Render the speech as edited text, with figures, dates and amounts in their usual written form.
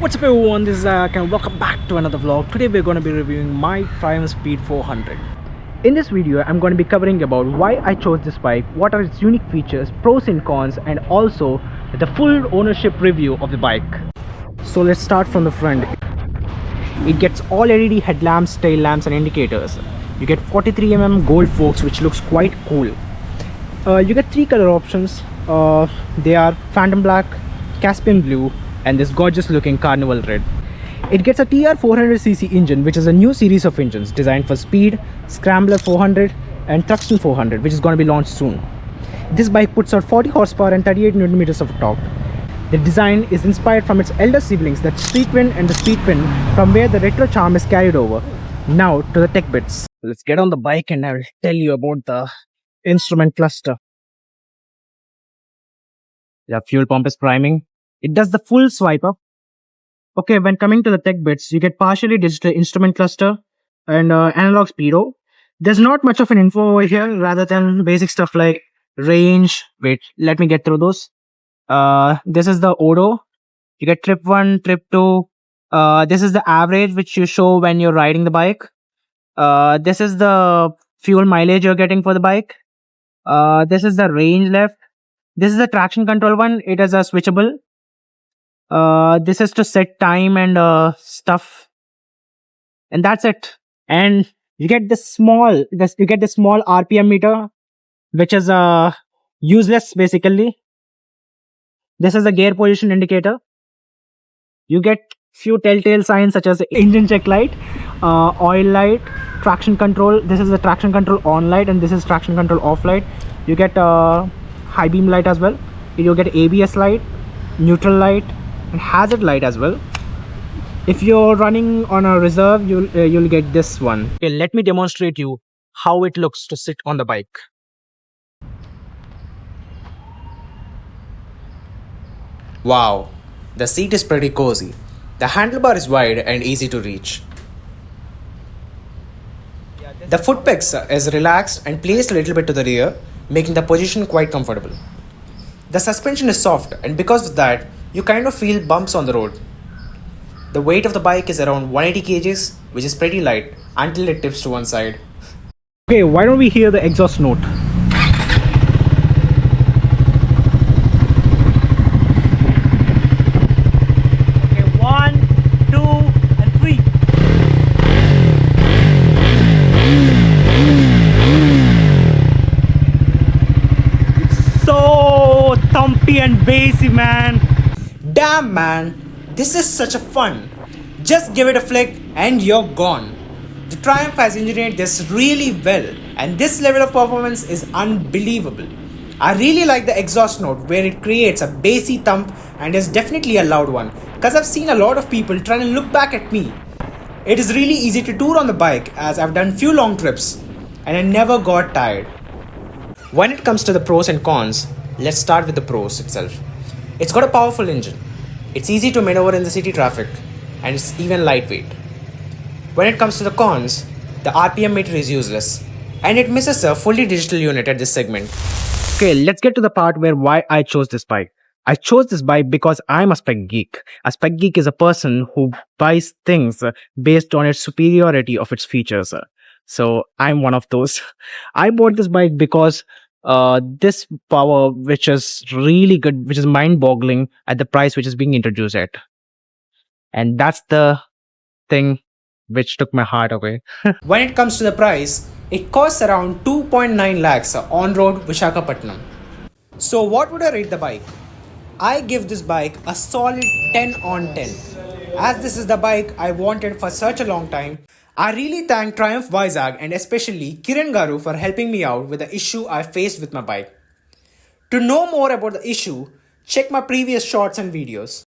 What's up everyone, this is Zach and welcome back to another vlog. Today we're going to be reviewing my Triumph Speed 400. In this video I'm going to be covering about why I chose this bike, what are its unique features, pros and cons, and also the full ownership review of the bike. So let's start from the front. It gets all LED headlamps, tail lamps and indicators. You get 43mm gold forks, which looks quite cool. You get three color options. They are Phantom Black, Caspian Blue and this gorgeous looking Carnival Red. It gets a TR400cc engine, which is a new series of engines designed for speed, Scrambler 400 and Truxton 400, which is going to be launched soon. This bike puts out 40 horsepower and 38 Nm of torque. The design is inspired from its elder siblings, the Street Twin and the Speed Twin, from where the retro charm is carried over. Now to the tech bits. Let's get on the bike and I will tell you about the instrument cluster. The fuel pump is priming. It does the full swipe up. Okay, when coming to the tech bits, you get partially digital instrument cluster and analog speedo. There's not much of an info over here rather than basic stuff like range. Wait, let me get through those. This is the odo. You get trip 1, trip 2. This is the average which you show when you're riding the bike. This is the fuel mileage you're getting for the bike. This is the range left. This is the traction control one. It is a switchable. This is to set time and stuff, and that's it. And you get this small RPM meter, which is useless basically. This is the gear position indicator. You get few telltale signs such as engine check light, oil light, traction control. This is the traction control on light and this is traction control off light. You get high beam light as well. You get ABS light, neutral light and hazard light as well. If you're running on a reserve, you'll get this one. Okay, let me demonstrate you how it looks to sit on the bike. Wow, the seat is pretty cozy. The handlebar is wide and easy to reach. The foot pegs is relaxed and placed a little bit to the rear, making the position quite comfortable. The suspension is soft and because of that, you kind of feel bumps on the road. The weight of the bike is around 180 kgs, which is pretty light until it tips to one side. Okay, why don't we hear the exhaust note? Okay, 1, 2 and 3. It's so thumpy and bassy, man. Damn man, this is such a fun. Just give it a flick and you're gone. The Triumph has engineered this really well and this level of performance is unbelievable. I really like the exhaust note where it creates a bassy thump and is definitely a loud one because I've seen a lot of people trying to look back at me. It is really easy to tour on the bike as I've done few long trips and I never got tired. When it comes to the pros and cons, let's start with the pros itself. It's got a powerful engine. It's easy to maneuver in the city traffic and it's even lightweight. When it comes to the cons, the RPM meter is useless and it misses a fully digital unit at this segment. Okay, let's get to the part where why I chose this bike. I chose this bike because I'm a spec geek. A spec geek is a person who buys things based on its superiority of its features. So I'm one of those. I bought this bike because this power, which is really good, which is mind-boggling at the price which is being introduced at. And that's the thing which took my heart away. When it comes to the price, it costs around 2.9 lakhs on-road Visakhapatnam. So what would I rate the bike? I give this bike a solid 10 on 10. As this is the bike I wanted for such a long time, I really thank Triumph Vizag and especially Kiran Garu for helping me out with the issue I faced with my bike. To know more about the issue, check my previous shorts and videos.